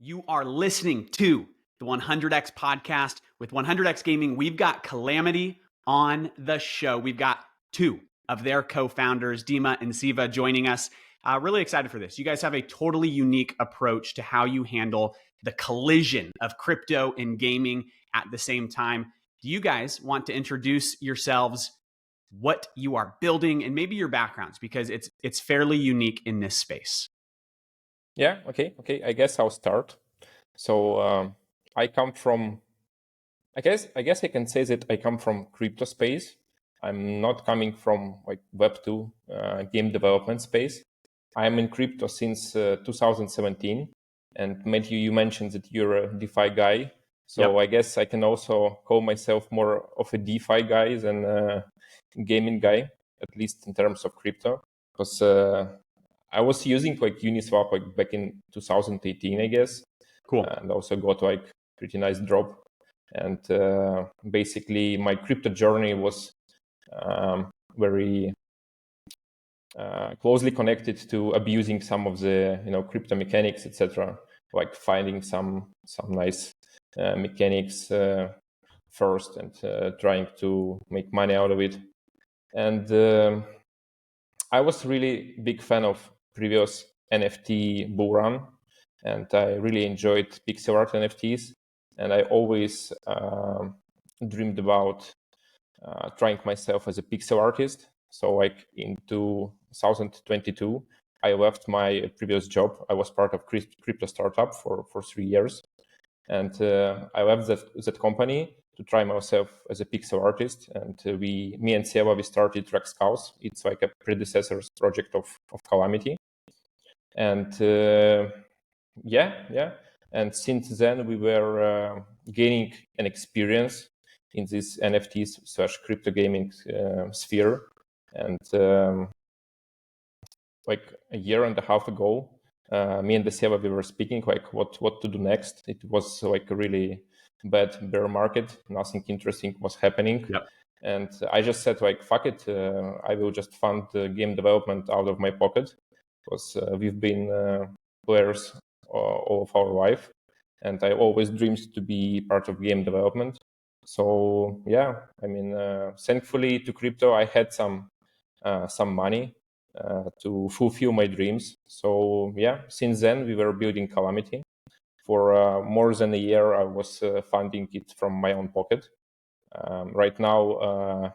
You are listening to the 100X podcast with 100X Gaming. We've got Calamity on the show. We've got two of their co-founders, Dima and Siva, joining us. Really excited for this. You guys have a totally unique approach to how you handle the collision of crypto and gaming at the same time. Do you guys want to introduce yourselves, what you are building, and maybe your backgrounds, because it's fairly unique in this space? Yeah, okay. I guess I'll start. So I come from, I guess I can say that I come from crypto space. I'm not coming from like Web2 game development space. I'm in crypto since 2017. And Matthew, you mentioned that you're a DeFi guy. So yep. I guess I can also call myself more of a DeFi guy than a gaming guy, at least in terms of crypto. Because I was using like Uniswap like back in 2018, I guess. Cool. And also got like pretty nice drop. And basically my crypto journey was very closely connected to abusing some of the crypto mechanics, etc. Like finding some nice mechanics first and trying to make money out of it. And I was really big fan of previous NFT bull run, and I really enjoyed pixel art NFTs. And I always dreamed about trying myself as a pixel artist. So like in 2022, I left my previous job. I was part of crypto startup for 3 years. And I left that company to try myself as a pixel artist. And me and Seva, we started Rex House. It's like a predecessor project of Calamity. And and since then we were gaining an experience in this NFTs/crypto gaming sphere. And like a year and a half ago, me and the Seva, we were speaking like what to do next. It was like a really bad bear market. Nothing interesting was happening. Yep. And I just said like, fuck it. I will just fund game development out of my pocket, because we've been players all of our life. And I always dreamed to be part of game development. So yeah, I mean, thankfully to crypto, I had some money to fulfill my dreams. So yeah, since then we were building Calamity. For more than a year, I was funding it from my own pocket. Right now,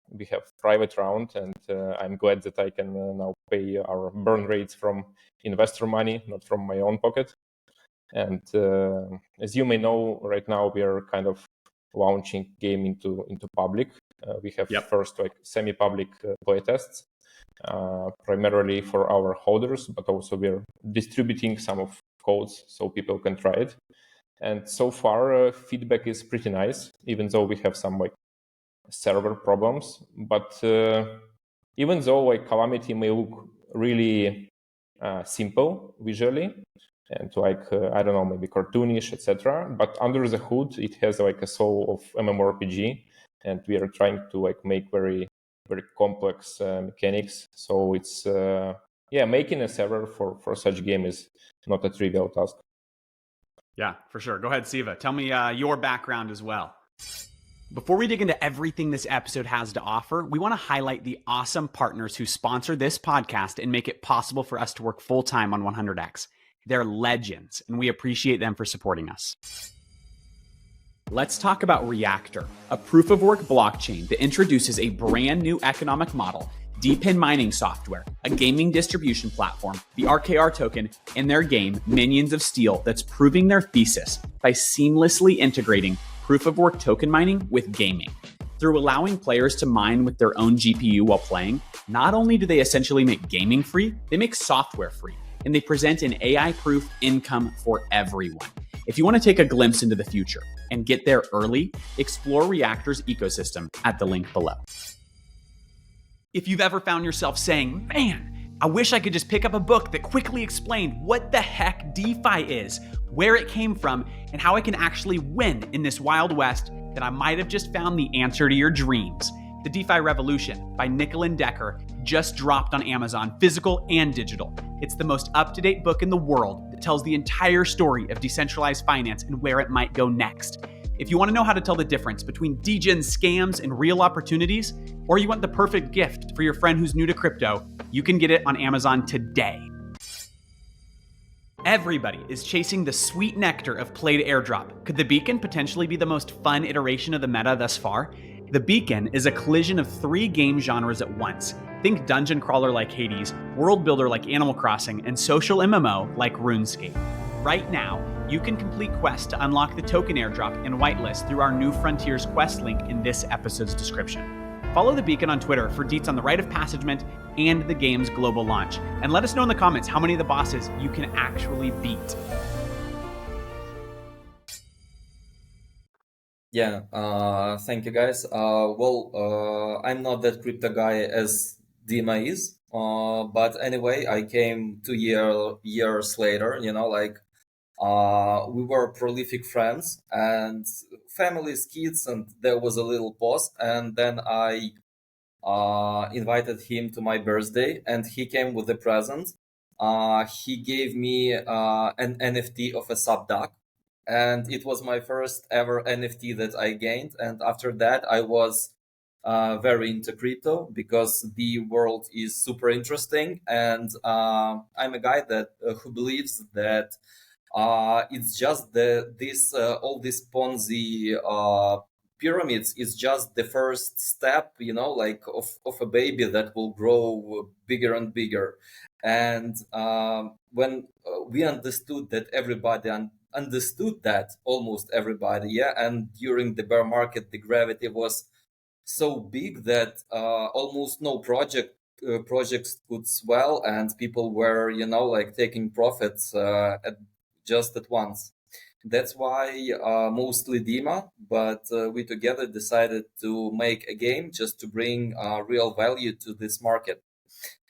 we have private round, and I'm glad that I can now pay our burn rates from investor money, not from my own pocket. And as you may know, right now we are kind of launching game into public. We have first like semi-public playtests, primarily for our holders, but also we're distributing some of codes so people can try it. And so far, feedback is pretty nice, even though we have some like server problems. But even though like Calamity may look really simple visually and like I don't know, maybe cartoonish, etc., but under the hood it has like a soul of MMORPG, and we are trying to like make very very complex mechanics. So it's making a server for such game is not a trivial task. Yeah, for sure. Go ahead, Siva. Tell me your background as well. Before we dig into everything this episode has to offer, we want to highlight the awesome partners who sponsor this podcast and make it possible for us to work full-time on 100X. They're legends, and we appreciate them for supporting us. Let's talk about Reactor, a proof-of-work blockchain that introduces a brand new economic model, DePIN mining software, a gaming distribution platform, the RKR token, and their game, Minions of Steel, that's proving their thesis by seamlessly integrating proof-of-work token mining with gaming. Through allowing players to mine with their own GPU while playing, not only do they essentially make gaming free, they make software free, and they present an AI-proof income for everyone. If you want to take a glimpse into the future and get there early, explore Reactor's ecosystem at the link below. If you've ever found yourself saying, man, I wish I could just pick up a book that quickly explained what the heck DeFi is, where it came from, and how I can actually win in this Wild West, then I might have just found the answer to your dreams. The DeFi Revolution by Nicolin Decker just dropped on Amazon, physical and digital. It's the most up-to-date book in the world that tells the entire story of decentralized finance and where it might go next. If you want to know how to tell the difference between degen scams and real opportunities, or you want the perfect gift for your friend who's new to crypto, you can get it on Amazon today. Everybody is chasing the sweet nectar of played airdrop. Could the beacon potentially be the most fun iteration of the meta thus far? The beacon is a collision of 3 game genres at once. Think dungeon crawler like Hades, world builder like Animal Crossing, and social MMO like RuneScape. Right now, you can complete quests to unlock the token airdrop and whitelist through our New Frontiers quest link in this episode's description. Follow the Beacon on Twitter for deets on the rite of passagement and the game's global launch. And let us know in the comments how many of the bosses you can actually beat. Yeah, thank you guys. I'm not that crypto guy as Dima is. But anyway, I came 2 years later, we were prolific friends and families, kids, and there was a little pause. And then I invited him to my birthday, and he came with a present. He gave me an NFT of a subduck, and it was my first ever NFT that I gained. And after that, I was very into crypto because the world is super interesting, and I'm a guy that who believes that it's just all these Ponzi pyramids is just the first step, of a baby that will grow bigger and bigger. And when we understood that everybody understood that, almost everybody, yeah, and during the bear market, the gravity was so big that almost no projects could swell, and people were, taking profits just at once. That's why mostly Dima, but we together decided to make a game just to bring real value to this market.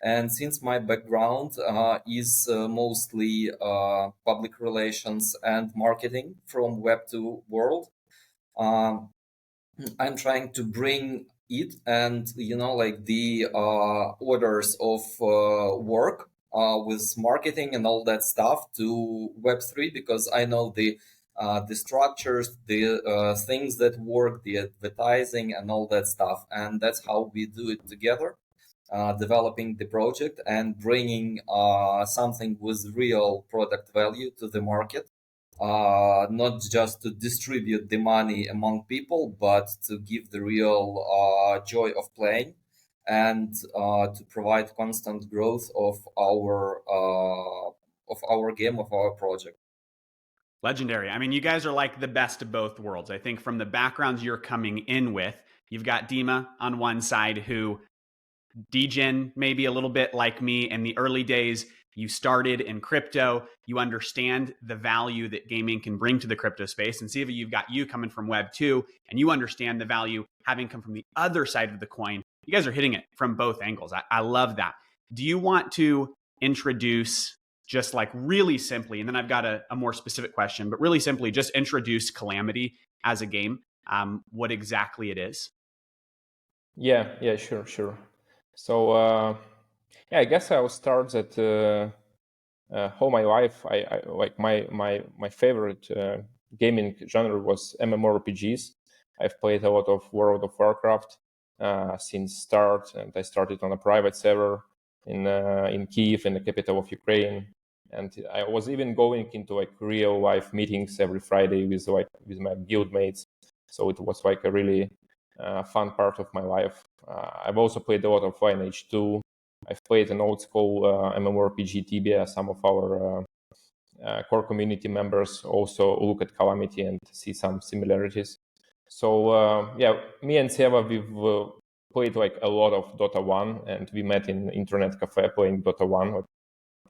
And since my background is mostly public relations and marketing from Web2 world, um, I'm trying to bring it and the orders of work with marketing and all that stuff to Web3, because I know the structures, the things that work, the advertising and all that stuff, and that's how we do it together. Developing the project and bringing something with real product value to the market, not just to distribute the money among people, but to give the real joy of playing, and to provide constant growth of our game, of our project. Legendary. I mean, you guys are like the best of both worlds. I think from the backgrounds you're coming in with, you've got Dima on one side who degen maybe a little bit like me in the early days. You started in crypto, you understand the value that gaming can bring to the crypto space. And Siva, you've got you coming from Web 2, and you understand the value having come from the other side of the coin. You guys are hitting it from both angles. I love that. Do you want to introduce, just like really simply, and then I've got a more specific question, but really simply just introduce Calamity as a game, what exactly it is? Yeah, sure. So I guess I'll start that all my life. I like my favorite gaming genre was MMORPGs. I've played a lot of World of Warcraft since start, and I started on a private server in Kiev, in the capital of Ukraine. And I was even going into like real life meetings every Friday with my guild mates. So it was like a really fun part of my life. I've also played a lot of Lineage 2. I've played an old school MMORPG Tibia. Some of our core community members also look at Calamity and see some similarities. So me and Seva, we've played like a lot of Dota 1, and we met in internet cafe playing Dota 1, like,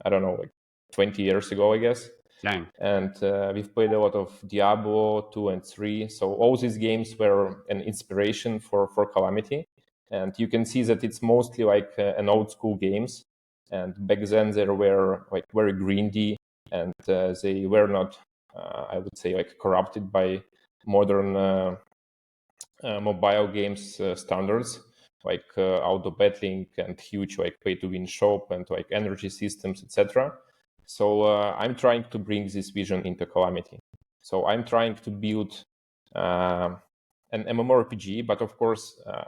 I don't know, like 20 years ago, I guess. Dang. And we've played a lot of Diablo 2 and 3. So all these games were an inspiration for Calamity. And you can see that it's mostly like an old school games. And back then they were like very grindy, and they were not, I would say, like corrupted by modern mobile games standards. like auto betting and huge like pay to win shop and like energy systems, etc. So I'm trying to bring this vision into Calamity. So I'm trying to build an MMORPG, but of course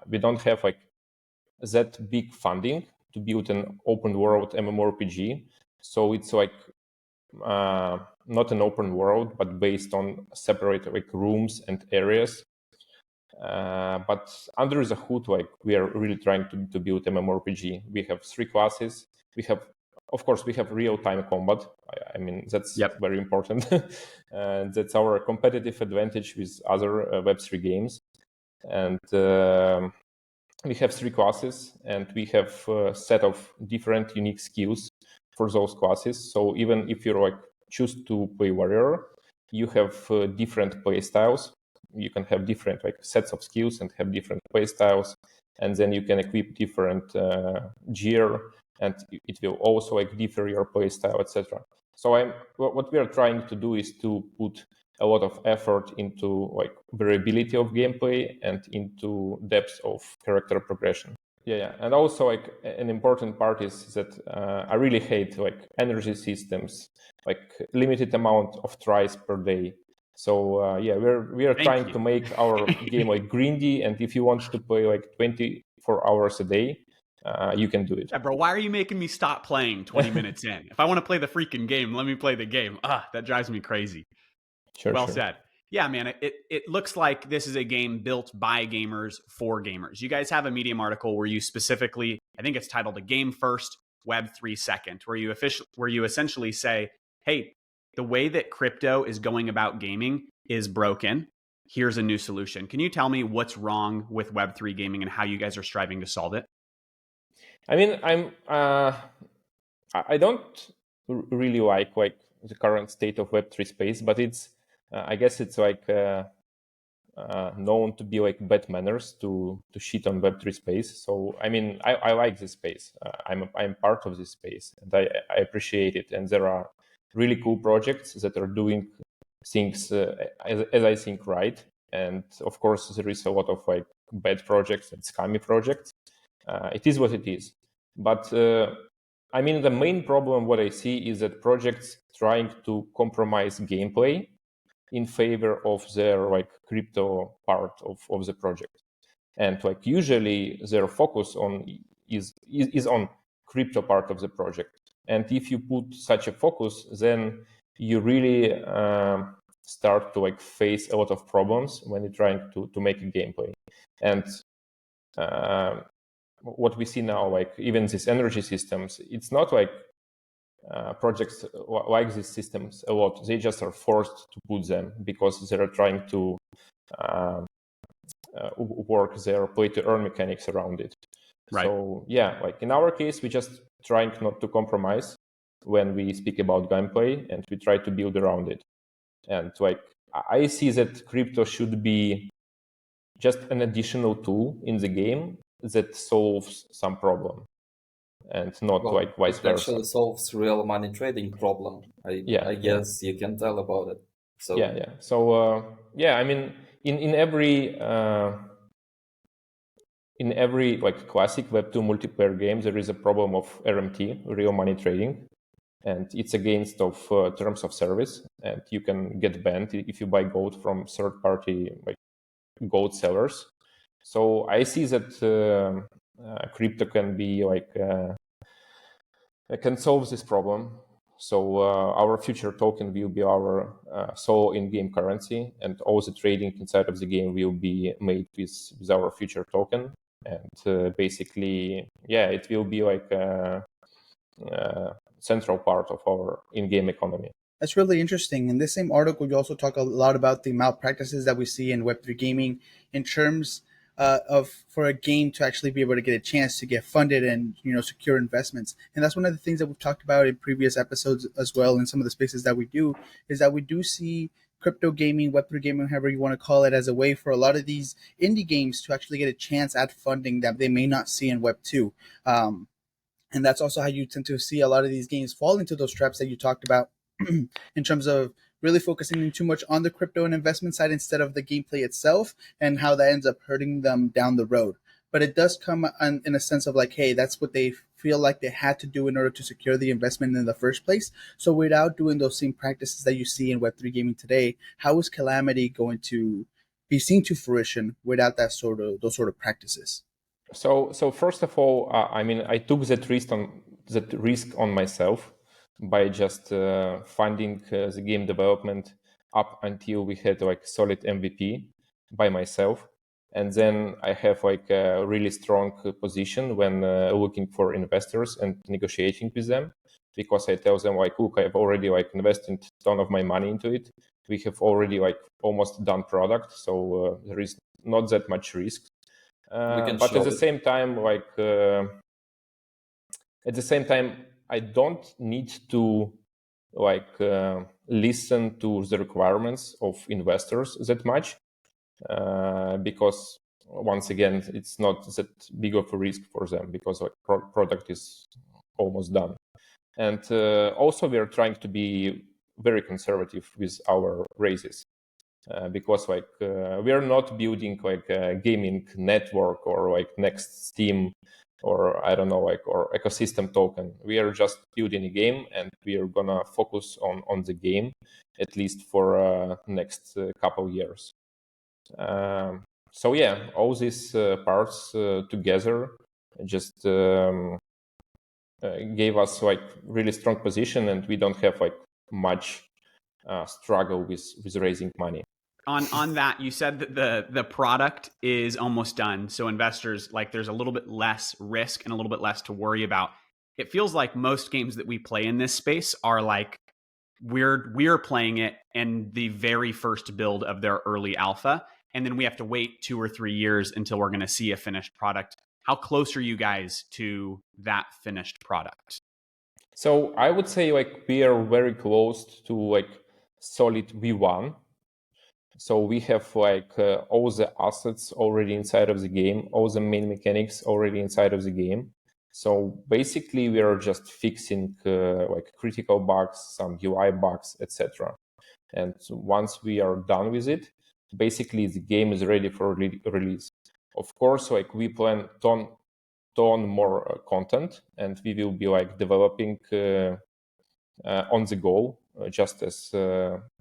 we don't have like that big funding to build an open world MMORPG. So it's like not an open world, but based on separate like rooms and areas. But under the hood, like we are really trying to build MMORPG. We have 3 classes. We have, of course, we have real-time combat. I mean, that's very important. That's our competitive advantage with other Web3 games. And we have 3 classes, and we have a set of different unique skills for those classes. So even if you like choose to play warrior, you have different play styles. You can have different like sets of skills and have different play styles, and then you can equip different gear, and it will also like differ your play style, etc. So what we are trying to do is to put a lot of effort into like variability of gameplay and into depth of character progression. Yeah. And also like an important part is that I really hate like energy systems, like limited amount of tries per day. So we are trying to make our game like grindy, and if you want to play like 24 hours a day, you can do it. Yeah, bro, why are you making me stop playing 20 minutes in? If I want to play the freaking game, let me play the game. That drives me crazy. Well said. Yeah, man, it looks like this is a game built by gamers for gamers. You guys have a Medium article where you specifically, I think it's titled "A Game First, Web3 Second," where you essentially say, hey, the way that crypto is going about gaming is broken. Here's a new solution. Can you tell me what's wrong with Web3 gaming and how you guys are striving to solve it? I mean, I don't really like the current state of Web3 space, but it's I guess it's like known to be like bad manners to shit on Web3 space. So I mean, I like this space. I'm part of this space, and I appreciate it. And there are really cool projects that are doing things as I think right. And of course, there is a lot of like bad projects and scammy projects. It is what it is. But I mean, the main problem what I see is that projects trying to compromise gameplay in favor of their like crypto part of the project, and like usually their focus on is on crypto part of the project. And if you put such a focus, then you really start to like face a lot of problems when you're trying to make a gameplay. And what we see now, like even these energy systems, it's not like projects like these systems a lot. They just are forced to put them because they're trying to work their play to earn mechanics around it. Right. So yeah, like in our case, we just trying not to compromise when we speak about gameplay, and we try to build around it. And like I see that crypto should be just an additional tool in the game that solves some problem, and not like vice versa. It actually solves real money trading problem. I guess you can tell about it. So yeah. So I mean, in every like classic Web2 multiplayer game, there is a problem of RMT, real money trading, and it's against of terms of service, and you can get banned if you buy gold from third-party like gold sellers. So I see that crypto can be like can solve this problem. So our future token will be our sole in-game currency, and all the trading inside of the game will be made with our future token. And basically, it will be like a central part of our in-game economy. That's really interesting. In this same article, you also talk a lot about the malpractices that we see in Web3 gaming in terms of for a game to actually be able to get a chance to get funded and secure investments. And that's one of the things that we've talked about in previous episodes as well. In some of the spaces that we do is that we do see crypto gaming, Web3 gaming, however you want to call it, as a way for a lot of these indie games to actually get a chance at funding that they may not see in Web2. And that's also how you tend to see a lot of these games fall into those traps that you talked about in terms of really focusing too much on the crypto and investment side instead of the gameplay itself, and how that ends up hurting them down the road. but it does come in a sense of like, hey, that's what they feel like they had to do in order to secure the investment in the first place. So without doing those same practices that you see in Web3 gaming today, how is Calamity going to be seen to fruition without those sort of practices? So first of all, I mean, I took that risk on myself by just funding the game development up until we had like solid MVP by myself, and then I have like a really strong position when looking for investors and negotiating with them, because I tell them like, look, I've already like invested a ton of my money into it. We have already like almost done product, so there is not that much risk. But at the same time, like I don't need to like listen to the requirements of investors that much, because once again, it's not that big of a risk for them, because like product is almost done. And also, we are trying to be very conservative with our raises. Because like we are not building like a gaming network or like next Steam or I don't know, like, or ecosystem token. We are just building a game, and we are gonna focus on the game at least for next couple years. So yeah, all these parts together just gave us like really strong position, and we don't have like much struggle with raising money. On that, you said that the product is almost done, so investors, like, there's a little bit less risk and a little bit less to worry about. It feels like most games that we play in this space are like we're playing it in the very first build of their early alpha, and then we have to wait 2 or 3 years until we're going to see a finished product. How close are you guys to that finished product? So I would say like we are very close to like solid V1. So we have like all the assets already inside of the game, all the main mechanics already inside of the game. So basically, we are just fixing like critical bugs, some UI bugs, etc. And once we are done with it, basically the game is ready for release. Of course, like we plan ton more content, and we will be like developing on the go, just as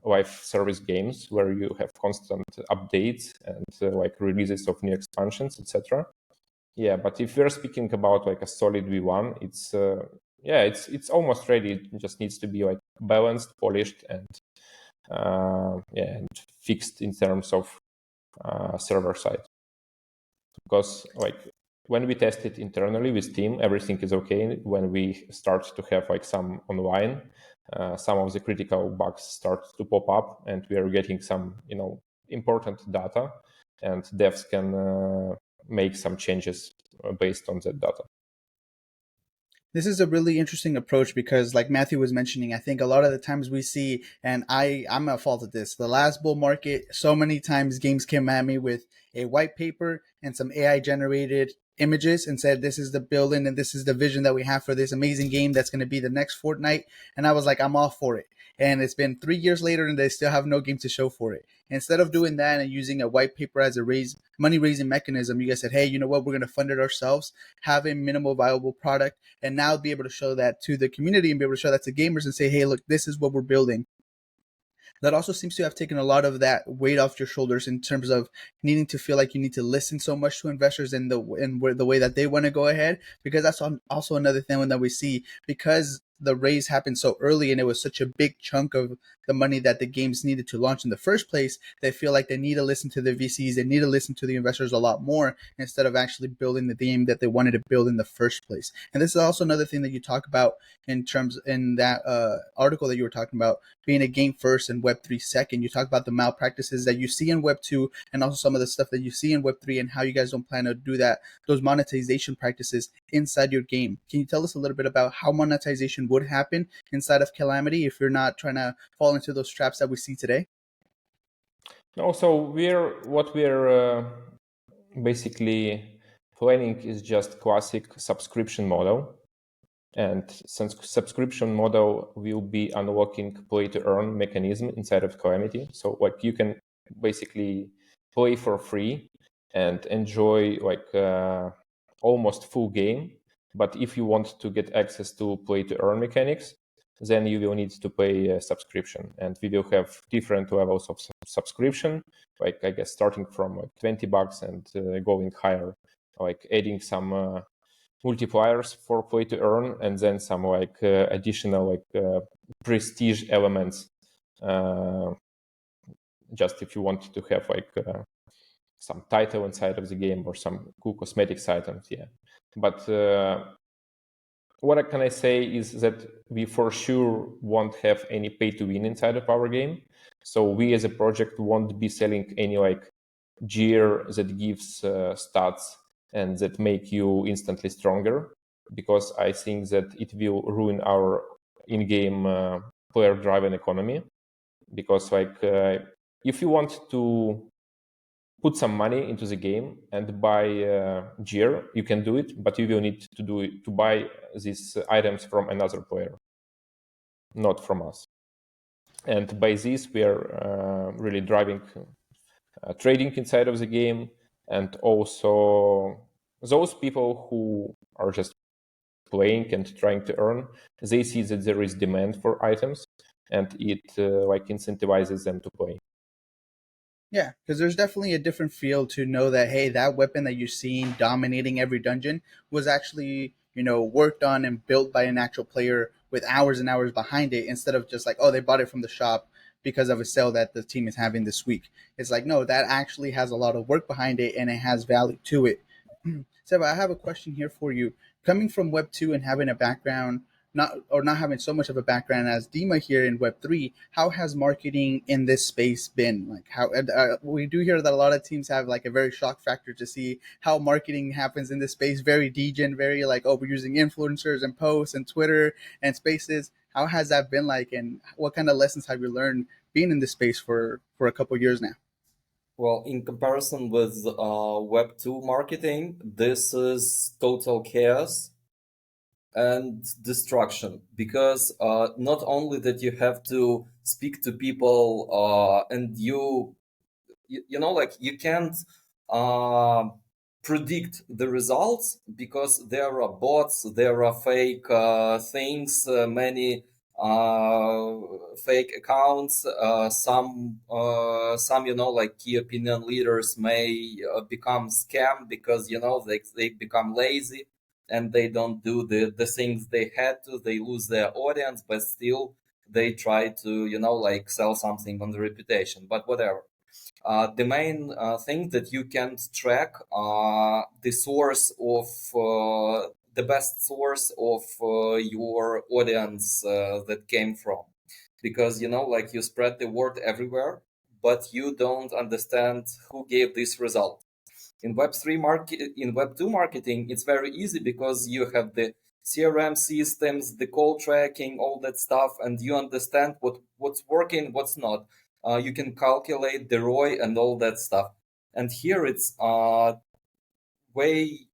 live service games where you have constant updates and like releases of new expansions, etc. Yeah, but if we're speaking about like a solid V1, it's almost ready. It just needs to be like balanced, polished, and and fixed in terms of server side. Because like when we test it internally with Steam, everything is okay. When we start to have like some online, some of the critical bugs start to pop up, and we are getting some important data, and devs can make some changes based on that data. This is a really interesting approach because, like Matthew was mentioning, I think a lot of the times we see, and I'm at fault at this, the last bull market, so many times games came at me with a white paper and some AI generated images and said, this is the building and this is the vision that we have for this amazing game that's going to be the next Fortnite. And I was like, I'm all for it. And it's been 3 years later and they still have no game to show for it. Instead of doing that and using a white paper as a money raising mechanism, you guys said, hey, you know what, we're going to fund it ourselves, have a minimal viable product, and now be able to show that to the community and be able to show that to gamers and say, hey, look, this is what we're building. That also seems to have taken a lot of that weight off your shoulders in terms of needing to feel like you need to listen so much to investors in the way that they want to go ahead, because that's also another thing that we see, because the raise happened so early and it was such a big chunk of the money that the games needed to launch in the first place. They feel like they need to listen to the VCs, they need to listen to the investors a lot more instead of actually building the game that they wanted to build in the first place. And this is also another thing that you talk about in that article that you were talking about, being a game first and Web3 second. You talk about the malpractices that you see in Web2 and also some of the stuff that you see in Web3 and how you guys don't plan to do those monetization practices inside your game. Can you tell us a little bit about how monetization would happen inside of Calamity if you're not trying to fall into those traps that we see today? No, so we're basically planning is just classic subscription model. And since subscription model will be unlocking play to earn mechanism inside of Calamity. So like you can basically play for free and enjoy like almost full game. But if you want to get access to play to earn mechanics, then you will need to pay a subscription, and we will have different levels of subscription, like I guess starting from like $20 and going higher, like adding some multipliers for play to earn, and then some like additional like prestige elements, just if you want to have like some title inside of the game or some cool cosmetics items. Yeah, but what can I say is that we for sure won't have any pay to win inside of our game. So we as a project won't be selling any like gear that gives stats and that make you instantly stronger, because I think that it will ruin our in-game player-driven economy. Because like if you want to put some money into the game and buy gear, you can do it, but you will need to do it to buy these items from another player, not from us. And by this, we are really driving trading inside of the game, and also those people who are just playing and trying to earn, they see that there is demand for items, and it like incentivizes them to play. Yeah, because there's definitely a different feel to know that, hey, that weapon that you're seeing dominating every dungeon was actually, worked on and built by an actual player with hours and hours behind it, instead of just like, oh, they bought it from the shop because of a sale that the team is having this week. It's like, no, that actually has a lot of work behind it and it has value to it. Seba, I have a question here for you. Coming from Web 2 and having a background, not having so much of a background as Dima here in Web3, how has marketing in this space been? Like, how we do hear that a lot of teams have like a very shock factor to see how marketing happens in this space, very degen, very like, oh, we're using influencers and posts and Twitter and spaces. How has that been like, and what kind of lessons have you learned being in this space for a couple of years now? Well, in comparison with Web 2 marketing, this is total chaos and destruction, because not only that you have to speak to people and like you can't predict the results, because there are bots, there are fake things, many fake accounts, some like key opinion leaders may become scam because they become lazy and they don't do the things they had to. They lose their audience, but still they try to like sell something on the reputation. But whatever. The main thing that you can track the source of the best source of your audience that came from, because like you spread the word everywhere, but you don't understand who gave this result. In Web2 marketing, it's very easy because you have the CRM systems, the call tracking, all that stuff, and you understand what's working, what's not. You can calculate the ROI and all that stuff. And here it's way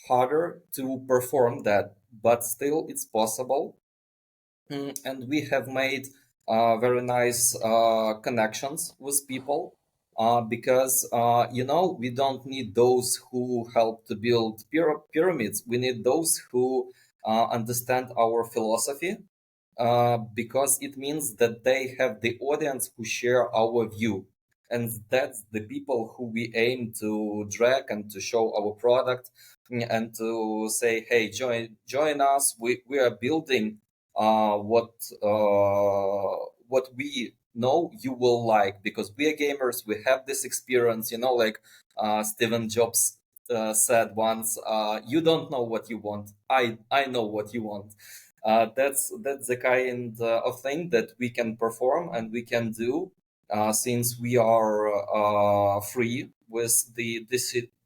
harder to perform that, but still it's possible. And we have made very nice connections with people, because we don't need those who help to build pyramids. We need those who understand our philosophy, because it means that they have the audience who share our view, and that's the people who we aim to drag and to show our product, and to say, hey, join us. We are building what we know you will like, because we are gamers. We have this experience, like Steven Jobs said once, you don't know what you want. I know what you want. That's the kind of thing that we can perform and we can do, since we are free with the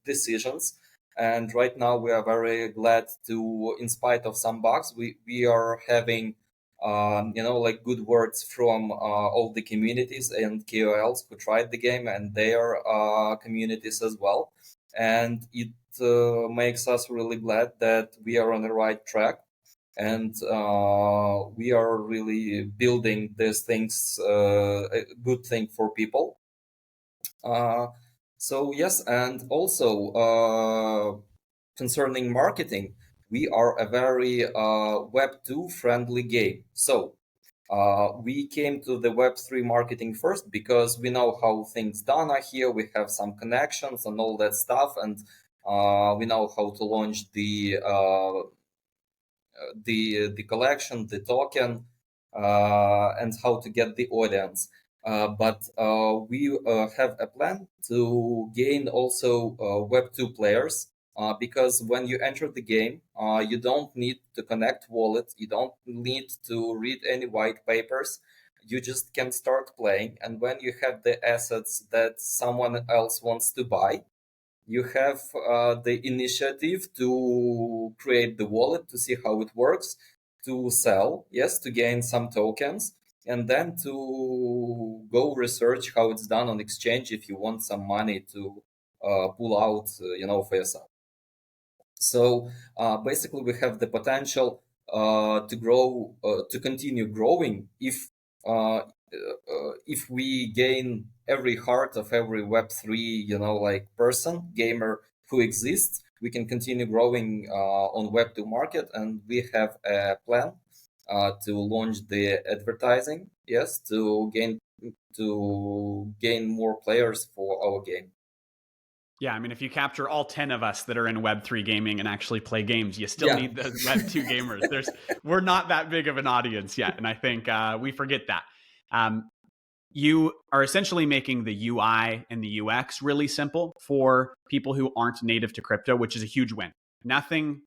decisions. And right now we are very glad to, in spite of some bugs, we are having like good words from all the communities and KOLs who tried the game and their communities as well. And it makes us really glad that we are on the right track, and we are really building these things, a good thing for people. So yes, and also concerning marketing, we are a very Web2 friendly game. So we came to the Web3 marketing first because we know how things done are here. We have some connections and all that stuff, and we know how to launch the collection, the token, and how to get the audience. But we have a plan to gain also Web2 players because when you enter the game, you don't need to connect wallet, you don't need to read any white papers. You just can start playing, and when you have the assets that someone else wants to buy, you have the initiative to create the wallet, to see how it works, to sell, yes, to gain some tokens, and then to go research how it's done on exchange if you want some money to pull out, for yourself. So basically, we have the potential to grow, to continue growing if we gain every heart of every Web3, person, gamer who exists. We can continue growing on Web2 market, and we have a plan to launch the advertising. Yes, to gain more players for our game. Yeah, I mean, if you capture all 10 of us that are in Web3 gaming and actually play games, you still need those Web2 gamers. We're not that big of an audience yet, and I think we forget that. You are essentially making the UI and the UX really simple for people who aren't native to crypto, which is a huge win. Nothing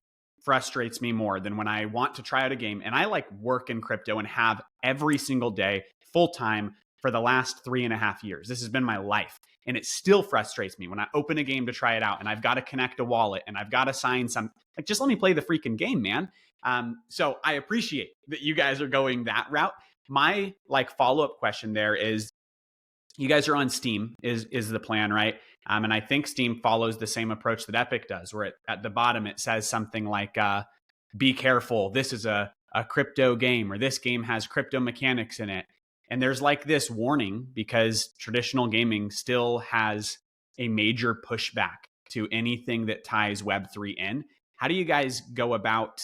frustrates me more than when I want to try out a game and I work in crypto and have every single day full time for the last 3.5 years. This has been my life. And it still frustrates me when I open a game to try it out and I've got to connect a wallet and I've got to sign some, just let me play the freaking game, man. So I appreciate that you guys are going that route. My follow-up question there is, you guys are on Steam is the plan, right? And I think Steam follows the same approach that Epic does, where at the bottom it says something like, be careful, this is a crypto game, or this game has crypto mechanics in it. And there's this warning because traditional gaming still has a major pushback to anything that ties Web3 in. How do you guys go about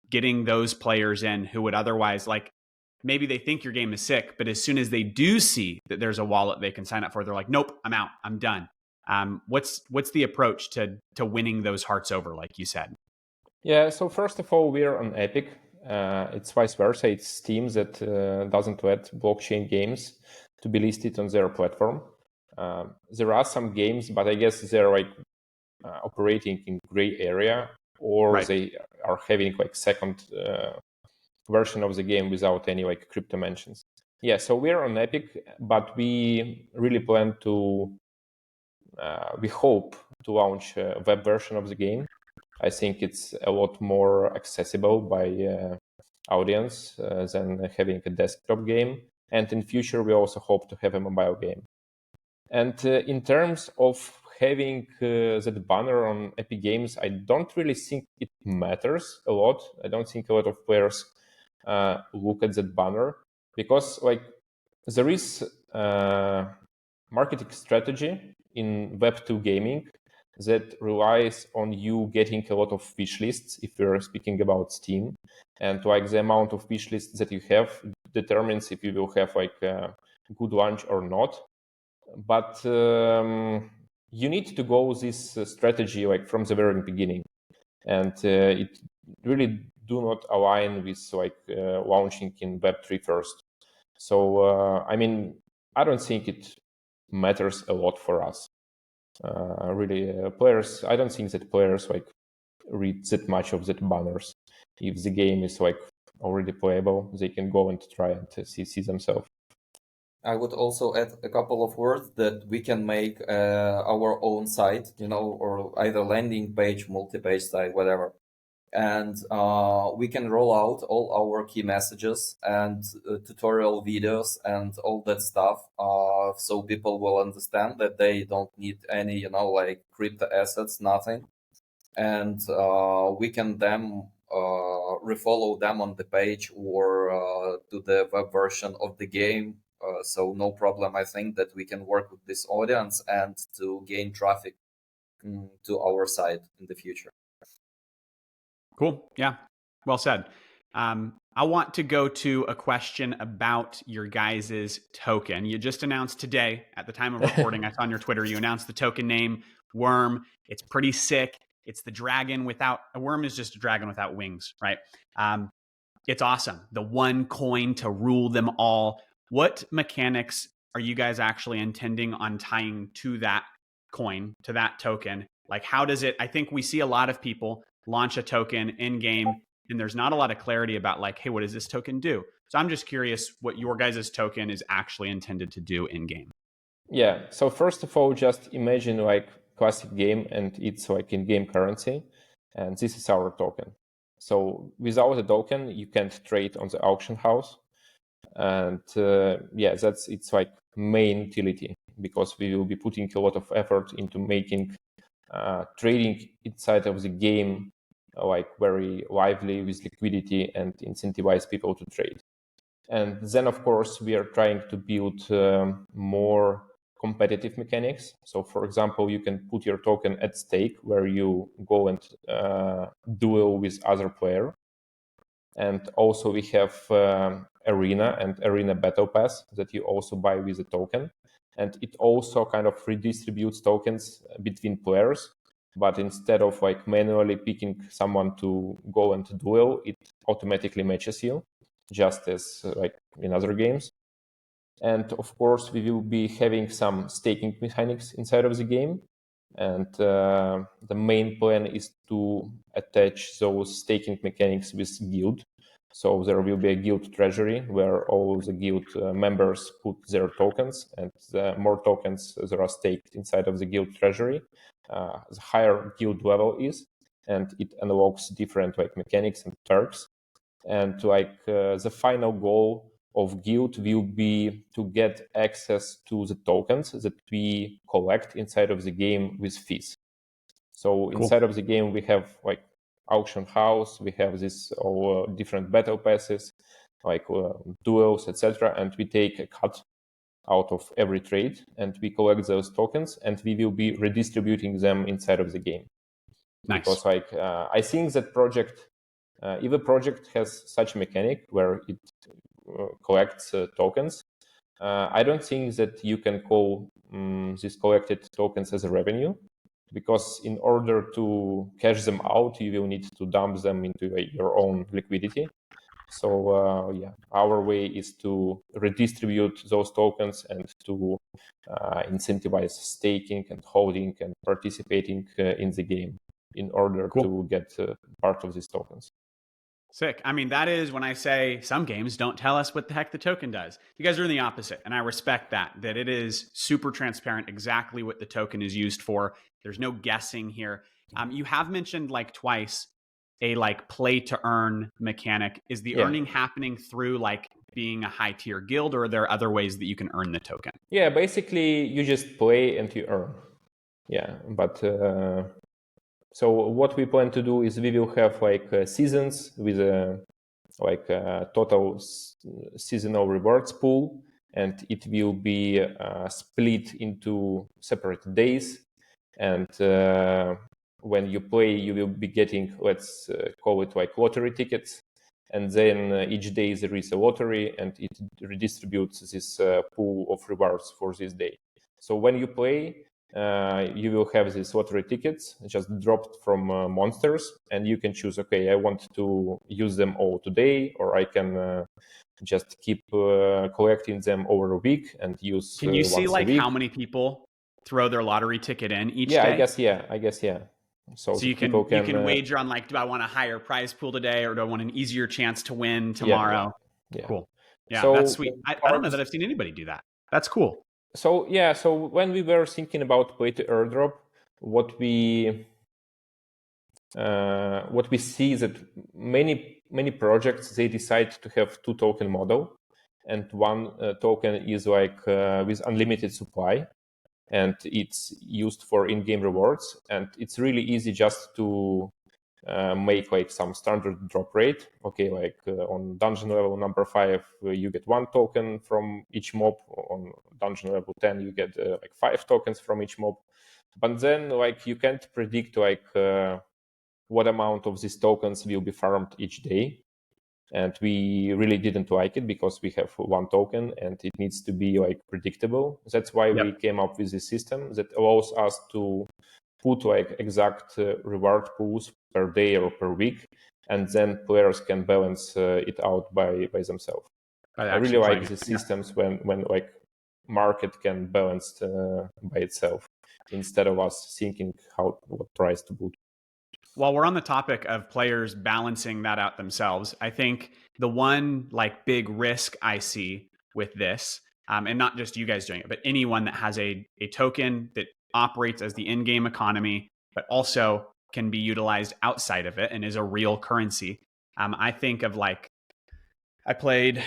getting those players in who would otherwise maybe they think your game is sick, but as soon as they do see that there's a wallet they can sign up for, they're like, nope, I'm out, I'm done. What's the approach to winning those hearts over, like you said? Yeah, so first of all, we're on Epic. It's vice versa. It's Steam that doesn't let blockchain games to be listed on their platform. There are some games, but I guess they're operating in gray area, or right. They are having second version of the game without any crypto mentions. Yeah, so we're on Epic, but we really plan to, we hope to launch a web version of the game. I think it's a lot more accessible by audience than having a desktop game. And in future, we also hope to have a mobile game. And in terms of having that banner on Epic Games, I don't really think it matters a lot. I don't think a lot of players look at that banner because there is marketing strategy in Web2 gaming that relies on you getting a lot of wish lists if you're speaking about Steam. And the amount of wish lists that you have determines if you will have a good launch or not. But you need to go this strategy from the very beginning. And it really do not align with launching in Web3 first. So, I don't think it matters a lot for us. Players, I don't think that players read that much of that banners. If the game is already playable, they can go and try and see themselves. I would also add a couple of words that we can make our own site, or either landing page, multi-page site, whatever. And we can roll out all our key messages and tutorial videos and all that stuff, so people will understand that they don't need any, crypto assets, nothing. And we can then refollow them on the page or to the web version of the game So no problem. I think that we can work with this audience and to gain traffic to our site in the future. Cool. Yeah. Well said. I want to go to a question about your guys' token. You just announced today, at the time of recording, I saw on your Twitter, you announced the token name WYRM. It's pretty sick. It's the dragon without, a worm is just a dragon without wings, right? It's awesome. The one coin to rule them all. What mechanics are you guys actually intending on tying to that coin, to that token? Like, how does it, I think we see a lot of people launch a token in game and there's not a lot of clarity about like, hey, what does this token do? So I'm just curious what your guys' token is actually intended to do in game. Yeah. So first of all, just imagine like classic game and it's like in-game currency. And this is our token. So without a token, you can't trade on the auction house. And it's like main utility, because we will be putting a lot of effort into making trading inside of the game like very lively with liquidity and incentivize people to trade. And then, of course, we are trying to build more competitive mechanics. So, for example, you can put your token at stake where you go and duel with other player. And also we have Arena and Arena Battle Pass that you also buy with a token. And it also kind of redistributes tokens between players. But instead of like manually picking someone to go and duel, it automatically matches you, just as like in other games. And of course, we will be having some staking mechanics inside of the game. And the main plan is to attach those staking mechanics with guild. So there will be a guild treasury where all the guild members put their tokens, and the more tokens there are staked inside of the guild treasury, the higher guild level is, and it unlocks different like mechanics and perks. And like the final goal of guild will be to get access to the tokens that we collect inside of the game with fees. So inside of the game, we have like auction house, we have this all different battle passes, like duels, etc. And we take a cut out of every trade and we collect those tokens and we will be redistributing them inside of the game. Nice. Because like I think that project, if a project has such a mechanic where it collects tokens, I don't think that you can call these collected tokens as a revenue, because in order to cash them out, you will need to dump them into your own liquidity. So our way is to redistribute those tokens and to incentivize staking and holding and participating in the game in order to get part of these tokens. Sick. I mean, that is when I say some games don't tell us what the heck the token does. You guys are in the opposite. And I respect that it is super transparent exactly what the token is used for. There's no guessing here. You have mentioned like twice a like play to earn mechanic. Is the earning happening through like being a high tier guild, or are there other ways that you can earn the token? Yeah, basically you just play and you earn. Yeah, but so what we plan to do is we will have like seasons with a total seasonal rewards pool, and it will be split into separate days. And when you play, you will be getting, let's call it like lottery tickets. And then each day there is a lottery and it redistributes this pool of rewards for this day. So when you play, you will have these lottery tickets just dropped from monsters, and you can choose, okay, I want to use them all today, or I can just keep collecting them over a week and use Can you see like how many people throw their lottery ticket in each day? I guess yeah. So you can wager on like, do I want a higher prize pool today, or do I want an easier chance to win tomorrow? Yeah. Cool. Yeah, so that's sweet. I don't know that I've seen anybody do that. That's cool. So when we were thinking about play to airdrop, what we see is that many projects, they decide to have two token model, and one token is like with unlimited supply, and it's used for in-game rewards, and it's really easy just to make like some standard drop rate. Okay, like on dungeon level number 5, you get 1 token from each mob. On dungeon level 10, you get like 5 tokens from each mob. But then like you can't predict like what amount of these tokens will be farmed each day. And we really didn't like it because we have 1 token and it needs to be like predictable. That's why we came up with this system that allows us to put like exact reward pools per day or per week, and then players can balance it out by themselves. I really like the systems when like market can balance by itself instead of us thinking what price to put. While we're on the topic of players balancing that out themselves, I think the one like big risk I see with this, and not just you guys doing it, but anyone that has a token that operates as the in-game economy, but also can be utilized outside of it and is a real currency. I think of like, I played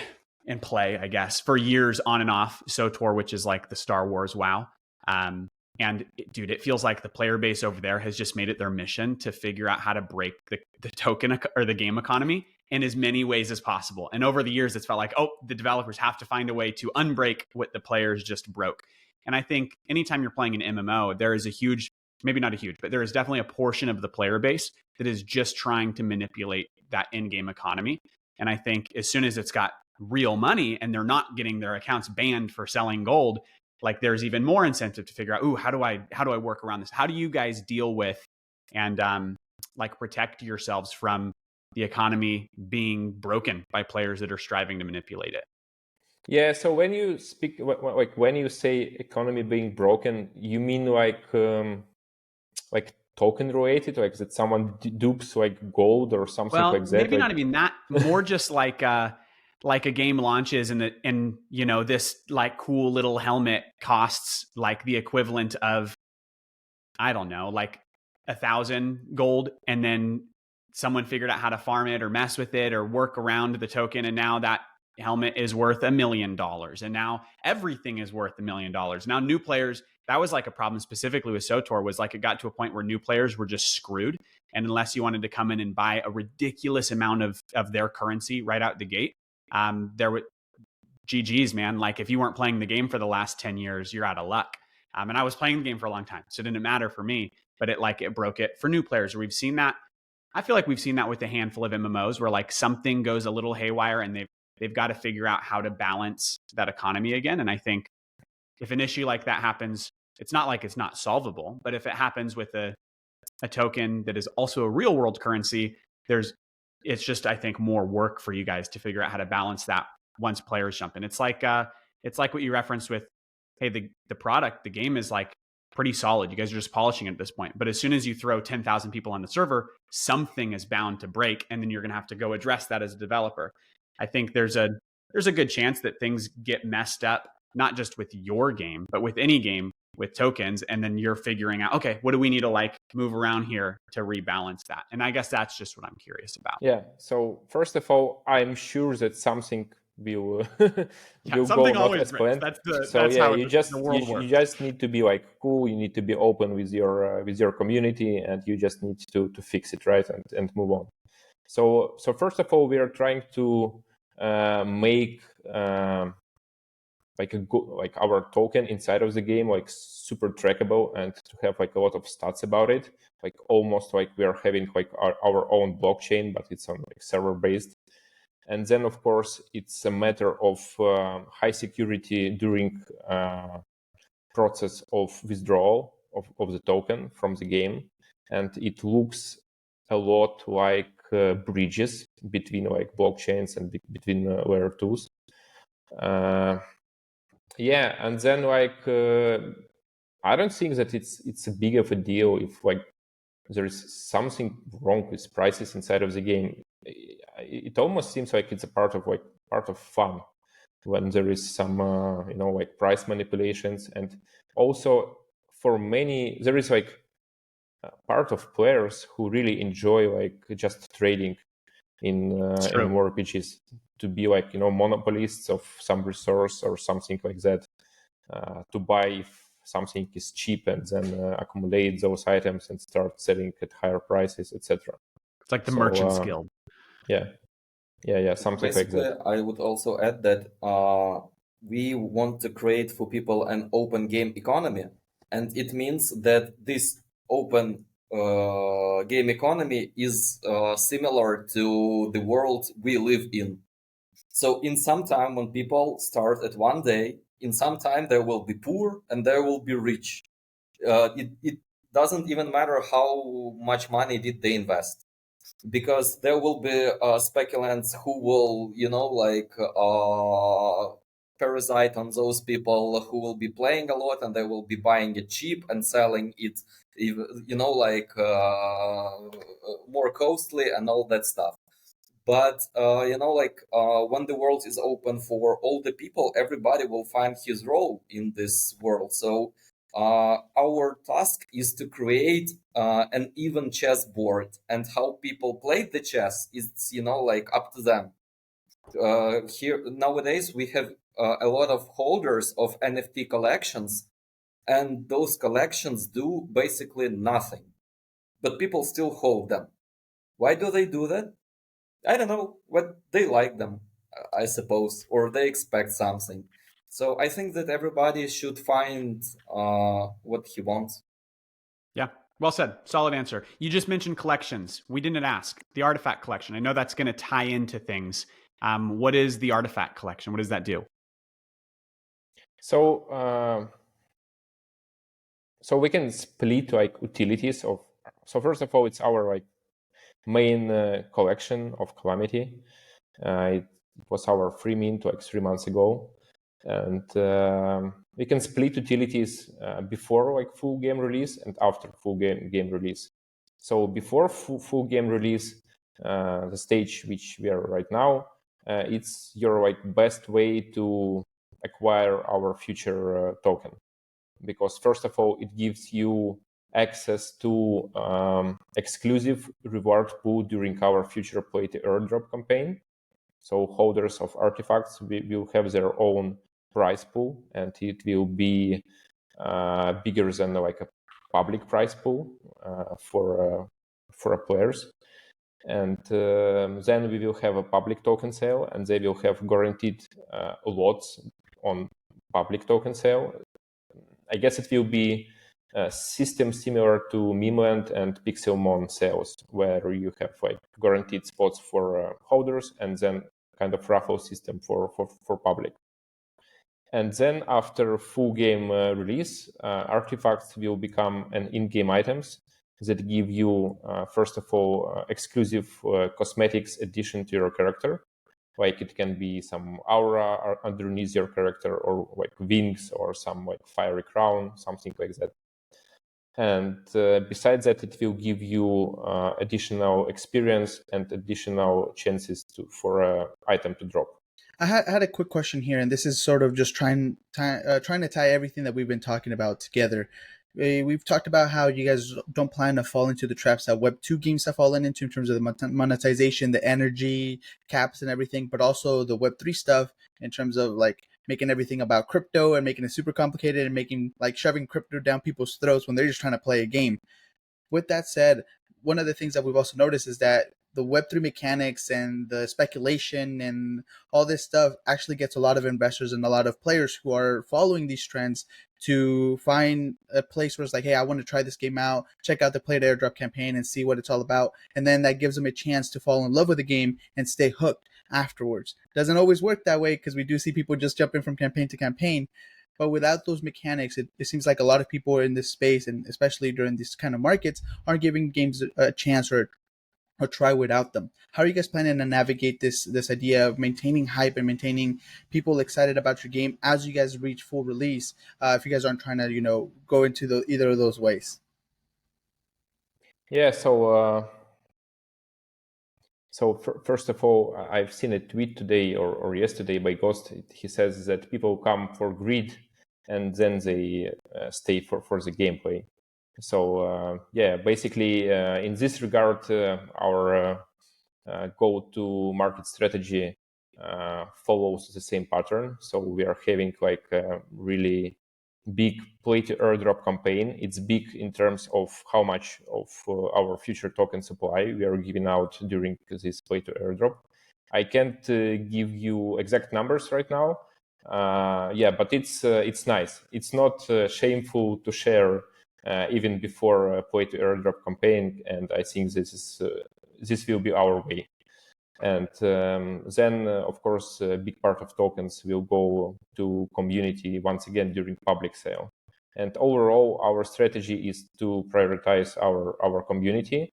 and play, I guess, for years on and off SOTOR, which is like the Star Wars WoW. And dude, it feels like the player base over there has just made it their mission to figure out how to break the token or the game economy in as many ways as possible. And over the years, it's felt like, oh, the developers have to find a way to unbreak what the players just broke. And I think anytime you're playing an MMO, there is a huge, maybe not a huge, but there is definitely a portion of the player base that is just trying to manipulate that in-game economy. And I think as soon as it's got real money and they're not getting their accounts banned for selling gold, like there's even more incentive to figure out, ooh, how do I work around this? How do you guys deal with and like protect yourselves from the economy being broken by players that are striving to manipulate it? Yeah, so when you speak, like when you say economy being broken, you mean like token related, like that someone dupes like gold or something like that? Maybe not even that. More just like a game launches and you know, this like cool little helmet costs like the equivalent of, I don't know, like 1,000 gold, and then someone figured out how to farm it or mess with it or work around the token, and now that helmet is worth $1 million, and now everything is worth $1 million. Now new players, that was like a problem specifically with SOTOR, was like it got to a point where new players were just screwed, and unless you wanted to come in and buy a ridiculous amount of their currency right out the gate, there were GG's, man. Like if you weren't playing the game for the last 10 years, you're out of luck. And I was playing the game for a long time, so it didn't matter for me, but it broke it for new players. We've seen that. I feel like we've seen that with a handful of MMOs where like something goes a little haywire and they've got to figure out how to balance that economy again. And I think if an issue like that happens, it's not like it's not solvable, but if it happens with a token that is also a real world currency, it's just, I think, more work for you guys to figure out how to balance that once players jump in. It's like what you referenced with, hey, the product, the game is like pretty solid. You guys are just polishing it at this point. But as soon as you throw 10,000 people on the server, something is bound to break, and then you're going to have to go address that as a developer. I think there's a good chance that things get messed up, not just with your game, but with any game with tokens. And then you're figuring out, okay, what do we need to like move around here to rebalance that? And I guess that's just what I'm curious about. Yeah. So first of all, I'm sure that something will go not as planned. You just need to be like cool. You need to be open with your community, and you just need to fix it, right, and move on. So first of all, we are trying to make like our token inside of the game like super trackable and to have like a lot of stats about it, like almost like we are having like our own blockchain, but it's on like server based. And then of course it's a matter of high security during process of withdrawal of the token from the game, and it looks a lot like bridges between like blockchains and between layer 2s. Yeah, and then like I don't think that it's a big of a deal if like there is something wrong with prices inside of the game. It almost seems like it's a part of fun when there is some like price manipulations. And also for many there is like part of players who really enjoy like just trading in MMORPGs, to be like monopolists of some resource or something like that, to buy if something is cheap and then accumulate those items and start selling at higher prices, etc. It's like the So, Merchants Guild. Yeah, something Basically, like that. I would also add that we want to create for people an open game economy, and it means that this open game economy is similar to the world we live in. So in some time, when people start at one day, in some time there will be poor and there will be rich. It doesn't even matter how much money did they invest, because there will be speculants who will, parasite on those people who will be playing a lot, and they will be buying it cheap and selling it, more costly and all that stuff. But when the world is open for all the people, everybody will find his role in this world. So our task is to create an even chessboard, and how people play the chess is up to them. Here nowadays we have a lot of holders of NFT collections, and those collections do basically nothing, but people still hold them. Why do they do that? I don't know, what they like them, I suppose, or they expect something. So I think that everybody should find what he wants. Yeah. Well said. Solid answer. You just mentioned collections. We didn't ask the artifact collection. I know that's going to tie into things. What is the artifact collection? What does that do? So, so we can split like utilities of. So first of all, it's our like main collection of Calamity. It was our free mint like 3 months ago, and we can split utilities before like full game release and after full game release. So before full game release, the stage which we are right now, it's your like best way to acquire our future token, because first of all it gives you access to exclusive reward pool during our future play to airdrop campaign. So holders of artifacts will have their own prize pool, and it will be bigger than like a public prize pool for players. And then we will have a public token sale, and they will have guaranteed lots on public token sale. I guess it will be a system similar to Memeland and Pixelmon sales, where you have like guaranteed spots for holders and then kind of raffle system for public. And then after full game release, artifacts will become an in-game items that give you, first of all, exclusive cosmetics addition to your character. Like it can be some aura underneath your character, or like wings, or some like fiery crown, something like that. And besides that, it will give you additional experience and additional chances for an item to drop. I had a quick question here, and this is sort of just trying to tie everything that we've been talking about together. We've talked about how you guys don't plan to fall into the traps that Web2 games have fallen into in terms of the monetization, the energy caps and everything, but also the Web3 stuff in terms of like making everything about crypto and making it super complicated and making like shoving crypto down people's throats when they're just trying to play a game. With that said, one of the things that we've also noticed is that the Web3 mechanics and the speculation and all this stuff actually gets a lot of investors and a lot of players who are following these trends to find a place where it's like, hey, I want to try this game out, check out the Play to Airdrop campaign and see what it's all about. And then that gives them a chance to fall in love with the game and stay hooked afterwards. Doesn't always work that way, because we do see people just jumping from campaign to campaign. But without those mechanics, it seems like a lot of people in this space, and especially during these kind of markets, aren't giving games a chance or try without them. How are you guys planning to navigate this idea of maintaining hype and maintaining people excited about your game as you guys reach full release? If you guys aren't trying to go into either of those ways. Yeah. So first of all, I've seen a tweet today or yesterday by Ghost. He says that people come for greed and then they stay for the gameplay. So yeah, basically in this regard, our go-to-market strategy follows the same pattern. So we are having like really big play to airdrop campaign. It's big in terms of how much of our future token supply we are giving out during this play to airdrop. I can't give you exact numbers right now. But it's nice. It's not shameful to share even before play to airdrop campaign, and I think this will be our way. And then, of course, a big part of tokens will go to community once again during public sale. And overall, our strategy is to prioritize our community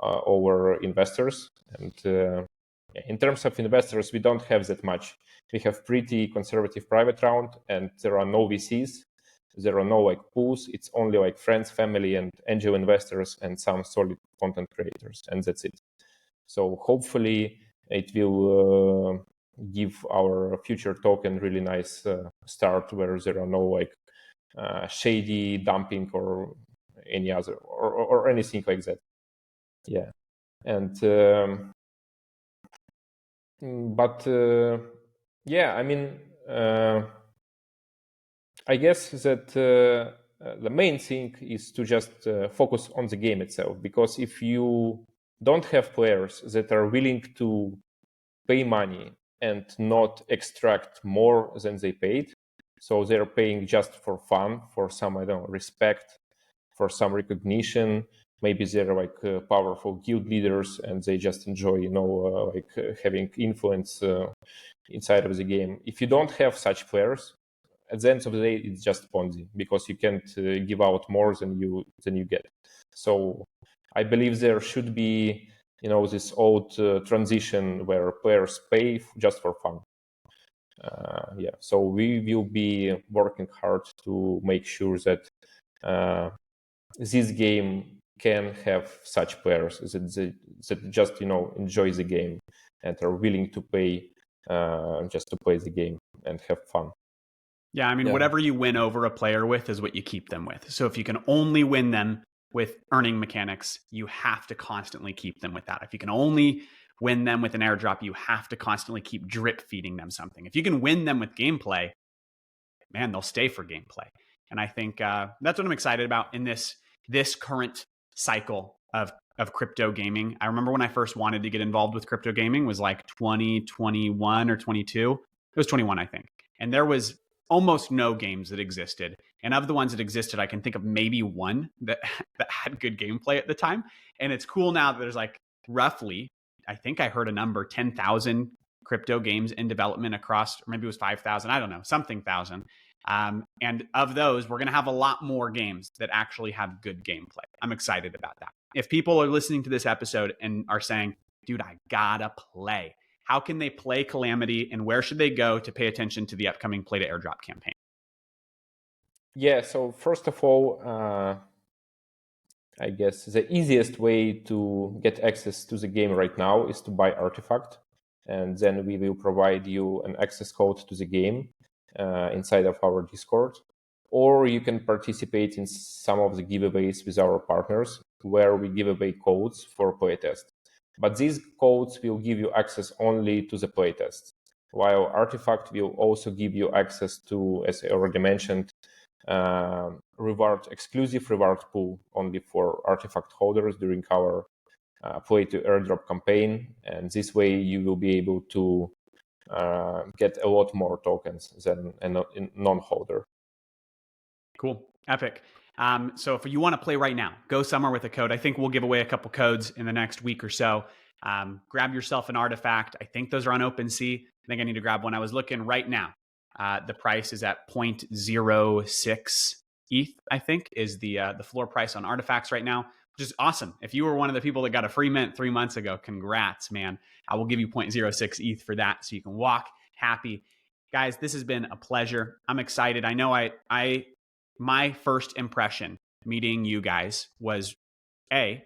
over investors. And in terms of investors, we don't have that much. We have pretty conservative private round, and there are no VCs. There are no like pools. It's only like friends, family, and angel investors, and some solid content creators, and that's it. So hopefully it will give our future token really nice start, where there are no like shady dumping or any other or anything like that. Yeah, and I mean, I guess that the main thing is to just focus on the game itself, because if you don't have players that are willing to pay money and not extract more than they paid, so they're paying just for fun, for some, I don't know, respect, for some recognition. Maybe they're like powerful guild leaders and they just enjoy, having influence inside of the game. If you don't have such players, at the end of the day, it's just Ponzi, because you can't give out more than you get. So I believe there should be, this old transition where players pay just for fun. So we will be working hard to make sure that this game can have such players that just enjoy the game and are willing to pay just to play the game and have fun. Yeah, I mean, whatever you win over a player with is what you keep them with. So if you can only win them with earning mechanics, you have to constantly keep them with that. If you can only win them with an airdrop, you have to constantly keep drip feeding them something. If you can win them with gameplay, man, they'll stay for gameplay. And I think that's what I'm excited about in this current cycle of crypto gaming. I remember when I first wanted to get involved with crypto gaming was like 2021 or 22. It was 21, I think. And there was almost no games that existed. And of the ones that existed, I can think of maybe one that had good gameplay at the time. And it's cool now that there's like roughly, I think I heard a number, 10,000 crypto games in development across, or maybe it was 5,000, I don't know, something thousand. And of those, we're going to have a lot more games that actually have good gameplay. I'm excited about that. If people are listening to this episode and are saying, dude, I gotta play, how can they play Calamity, and where should they go to pay attention to the upcoming Play to Airdrop campaign? Yeah, so first of all, I guess the easiest way to get access to the game right now is to buy Artifact, and then we will provide you an access code to the game inside of our Discord. Or you can participate in some of the giveaways with our partners, where we give away codes for playtest. But these codes will give you access only to the playtest, while Artifact will also give you access to, as I already mentioned, exclusive reward pool only for Artifact holders during our play to airdrop campaign. And this way you will be able to get a lot more tokens than a non-holder. Cool. Epic. So if you want to play right now, go somewhere with a code. I think we'll give away a couple codes in the next week or so. Grab yourself an Artifact. I think those are on OpenSea. I think I need to grab one. I was looking right now. The price is at 0.06 ETH, I think, is the floor price on Artifacts right now, which is awesome. If you were one of the people that got a free mint 3 months ago, congrats, man. I will give you 0.06 ETH for that so you can walk happy. Guys, this has been a pleasure. I'm excited. I know my first impression meeting you guys was,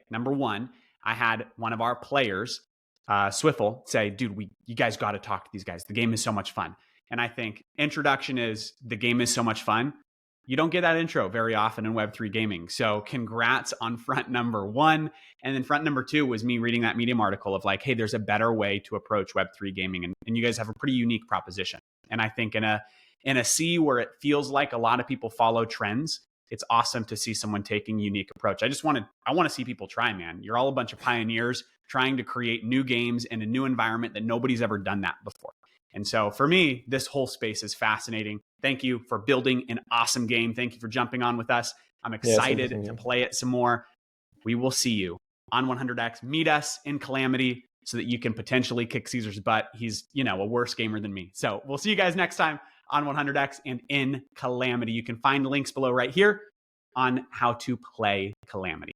number one, I had one of our players, Swiffle, say, dude, you guys got to talk to these guys. The game is so much fun. And I think introduction is the game is so much fun. You don't get that intro very often in Web3 gaming. So congrats on front number one. And then front number two was me reading that Medium article of like, hey, there's a better way to approach Web3 gaming. And you guys have a pretty unique proposition. And I think in in a sea where it feels like a lot of people follow trends, it's awesome to see someone taking a unique approach. I want to see people try, man. You're all a bunch of pioneers trying to create new games in a new environment that nobody's ever done that before. And so for me, this whole space is fascinating. Thank you for building an awesome game. Thank you for jumping on with us. I'm excited to play it some more. We will see you on 100X. Meet us in Calamity so that you can potentially kick Cesar's butt. He's, a worse gamer than me. So we'll see you guys next time on 100X and in Calamity. You can find links below right here on how to play Calamity.